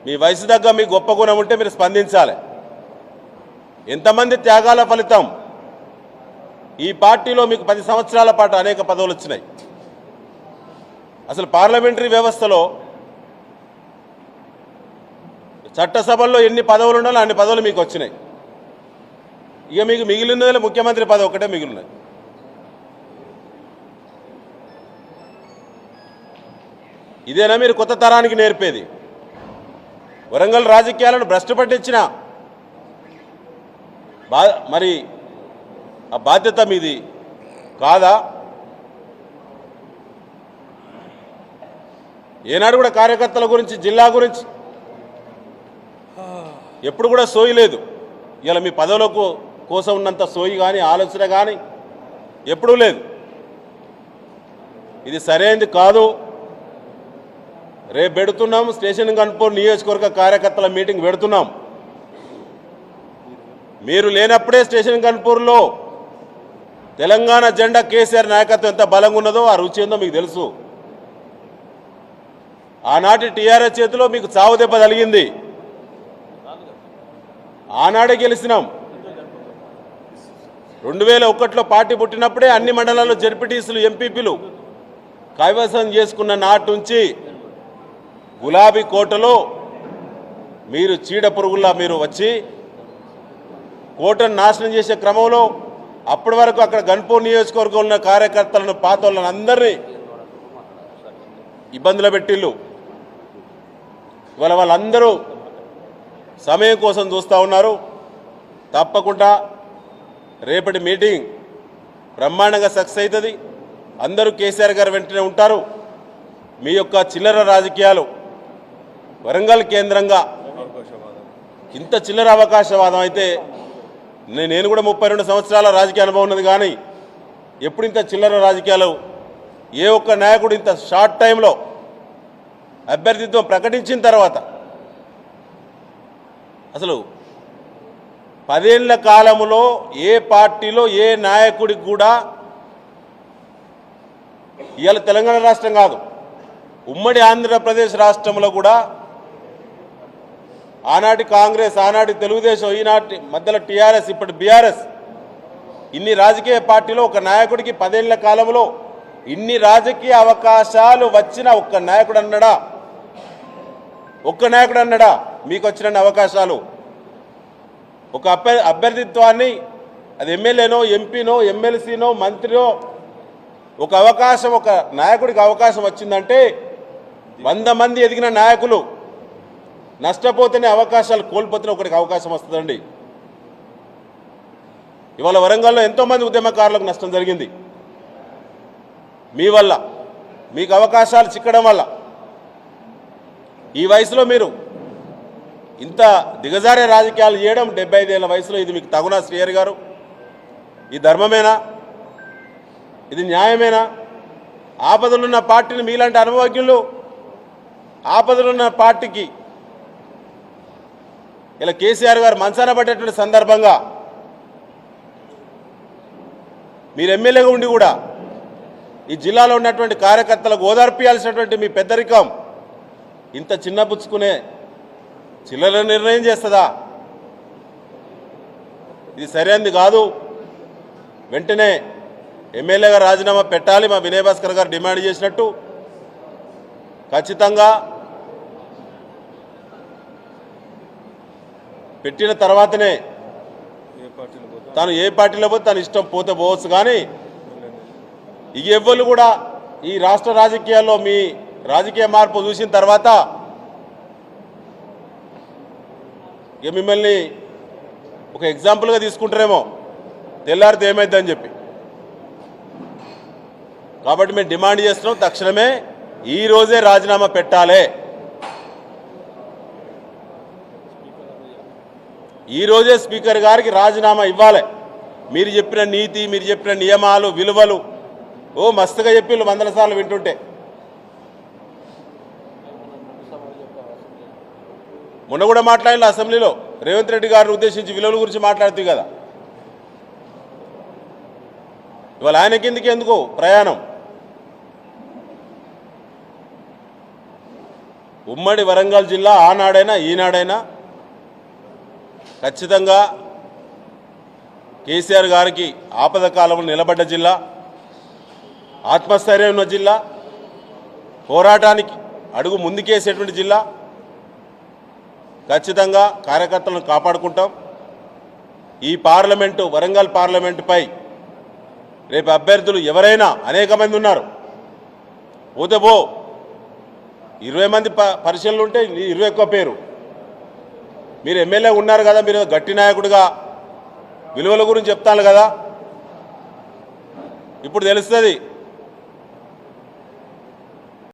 మీ వయసు తగ్గ మీ గొప్ప గుణం ఉంటే మీరు స్పందించాలి. ఎంతమంది త్యాగాల ఫలితం ఈ పార్టీలో మీకు 10 సంవత్సరాల పాటు అనేక పదవులు వచ్చినాయి. అసలు పార్లమెంటరీ వ్యవస్థలో చట్టసభల్లో ఎన్ని పదవులు ఉండాలో అన్ని పదవులు మీకు వచ్చినాయి. ఇక మీకు మిగిలినది ముఖ్యమంత్రి పదవి ఒకటే మిగిలినది. ఇదేనా మీరు కొత్త తరానికి నేర్పేది? వరంగల్ రాజకీయాలను భ్రష్టు పట్టించిన మరి ఆ బాధ్యత మీది కాదా? ఏనాడు కూడా కార్యకర్తల గురించి జిల్లా గురించి ఎప్పుడు కూడా సోయి లేదు. ఇలా మీ పదవుల కోసం ఉన్నంత సోయి కానీ ఆలోచన కానీ ఎప్పుడూ లేదు. ఇది సరైనది కాదు. రేపు పెడుతున్నాం స్టేషన్ గన్పూర్ నియోజకవర్గ కార్యకర్తల మీటింగ్ పెడుతున్నాం. మీరు లేనప్పుడే స్టేషన్ గన్పూర్లో తెలంగాణ జెండా కేసీఆర్ నాయకత్వం ఎంత బలంగా ఉన్నదో ఆ రుచి ఏందో మీకు తెలుసు. ఆనాటి టీఆర్ఎస్ చేతిలో మీకు చావు దెబ్బ తగిలింది. ఆనాడే గెలిచినాం. 2001లో పార్టీ పుట్టినప్పుడే అన్ని మండలాల్లో జడ్పీటీసీలు ఎంపీపీలు కైవసం చేసుకున్న నాటి నుంచి గులాబీ కోటలో మీరు చీడ పురుగుల్లా మీరు వచ్చి కోటను నాశనం చేసే క్రమంలో అప్పటి వరకు అక్కడ గన్పూర్ నియోజకవర్గం ఉన్న కార్యకర్తలను పాత వాళ్ళని అందరినీ ఇబ్బందులు పెట్టిళ్ళు. ఇవాళ వాళ్ళందరూ సమయం కోసం చూస్తూ ఉన్నారు. తప్పకుండా రేపటి మీటింగ్ బ్రహ్మాండంగా సక్సెస్ అవుతుంది. అందరూ కేసీఆర్ గారు వెంటనే ఉంటారు. మీ యొక్క చిల్లర రాజకీయాలు వరంగల్ కేంద్రంగా ఇంత చిల్లర అవకాశవాదం అయితే నేను కూడా 32 సంవత్సరాల రాజకీయ అనుభవం ఉన్నది. కానీ ఎప్పుడు ఇంత చిల్లర రాజకీయాలు ఏ ఒక్క నాయకుడు ఇంత షార్ట్ టైంలో అభ్యర్థిత్వం ప్రకటించిన తర్వాత అసలు 10 ఏళ్ల కాలంలో ఏ పార్టీలో ఏ నాయకుడికి కూడా ఇవాళ తెలంగాణ రాష్ట్రం కాదు ఉమ్మడి ఆంధ్రప్రదేశ్ రాష్ట్రంలో కూడా ఆనాటి కాంగ్రెస్ ఆనాటి తెలుగుదేశం ఈనాటి మధ్యలో టీఆర్ఎస్ ఇప్పుడు బీఆర్ఎస్ ఇన్ని రాజకీయ పార్టీలో ఒక నాయకుడికి 10 ఏళ్ల కాలంలో ఇన్ని రాజకీయ అవకాశాలు వచ్చిన ఒక్క నాయకుడు అన్నాడా? ఒక్క నాయకుడు అన్నాడా మీకు వచ్చిన అవకాశాలు? ఒక అభ్యర్థిత్వాన్ని అది ఎమ్మెల్యేనో ఎంపీనో ఎమ్మెల్సీనో మంత్రినో ఒక అవకాశం ఒక నాయకుడికి అవకాశం వచ్చిందంటే 100 మంది ఎదిగిన నాయకులు నష్టపోతేనే అవకాశాలు కోల్పోతేనే ఒకరికి అవకాశం వస్తుందండి. ఇవాళ వరంగల్లో ఎంతోమంది ఉద్యమకారులకు నష్టం జరిగింది మీ వల్ల. మీకు అవకాశాలు చిక్కడం వల్ల ఈ వయసులో మీరు ఇంత దిగజారే రాజకీయాలు చేయడం 75 ఏళ్ల వయసులో ఇది మీకు తగునా శ్రీహరి గారు? ఈ ధర్మమేనా? ఇది న్యాయమేనా? ఆపదలున్న పార్టీని మీలాంటి అనుభవజ్ఞులు ఆపదలున్న పార్టీకి ఇలా కేసీఆర్ గారు మంచాన పడ్డటువంటి సందర్భంగా మీరు ఎమ్మెల్యేగా ఉండి కూడా ఈ జిల్లాలో ఉన్నటువంటి కార్యకర్తలకు ఓదార్పియాల్సినటువంటి మీ పెద్దరికం ఇంత చిన్నపుచ్చుకునే చిల్లర నిర్ణయం చేస్తుందా? ఇది సరైనది కాదు. వెంటనే ఎమ్మెల్యేగా రాజీనామా పెట్టాలి. మా వినయ్ భాస్కర్ గారు డిమాండ్ చేసినట్టు ఖచ్చితంగా పెట్టిన తర్వాతనే తాను ఏ పార్టీలో పోతే తన ఇష్టం పోతే పోవచ్చు. కానీ ఇక ఎవ్వరు కూడా ఈ రాష్ట్ర రాజకీయాల్లో మీ రాజకీయ మార్పు చూసిన తర్వాత ఇక మిమ్మల్ని ఒక ఎగ్జాంపుల్గా తీసుకుంటారేమో తెల్లారితే ఏమైందని చెప్పి. కాబట్టి మేము డిమాండ్ చేస్తున్నాం తక్షణమే ఈ రోజే రాజీనామా పెట్టాలి. ఈ రోజే స్పీకర్ గారికి రాజీనామా ఇవ్వాలి. మీరు చెప్పిన నీతి మీరు చెప్పిన నియమాలు విలువలు మస్తుగా చెప్పిళ్ళు 100 సార్లు వింటుంటే. మొన్న కూడా మాట్లాడిన అసెంబ్లీలో రేవంత్ రెడ్డి గారిని ఉద్దేశించి విలువల గురించి మాట్లాడుతూ కదా. ఇవాళ ఆయన కిందకి ఎందుకు ప్రయాణం? ఉమ్మడి వరంగల్ జిల్లా ఆనాడైనా ఈనాడైనా ఖచ్చితంగా కేసీఆర్ గారికి ఆపద కాలంలో నిలబడ్డ జిల్లా, ఆత్మస్థైర్యం ఉన్న జిల్లా, పోరాటానికి అడుగు ముందుకేసేటువంటి జిల్లా. ఖచ్చితంగా కార్యకర్తలను కాపాడుకుంటాం. ఈ పార్లమెంటు వరంగల్ పార్లమెంటుపై రేపు అభ్యర్థులు ఎవరైనా అనేక మంది ఉన్నారు. పోతే 20 మంది పరిశీలనలు ఉంటే 21 పేరు. మీరు ఎమ్మెల్యే ఉన్నారు కదా, మీరు గట్టి నాయకుడిగా విలువల గురించి చెప్తాను కదా. ఇప్పుడు తెలుస్తుంది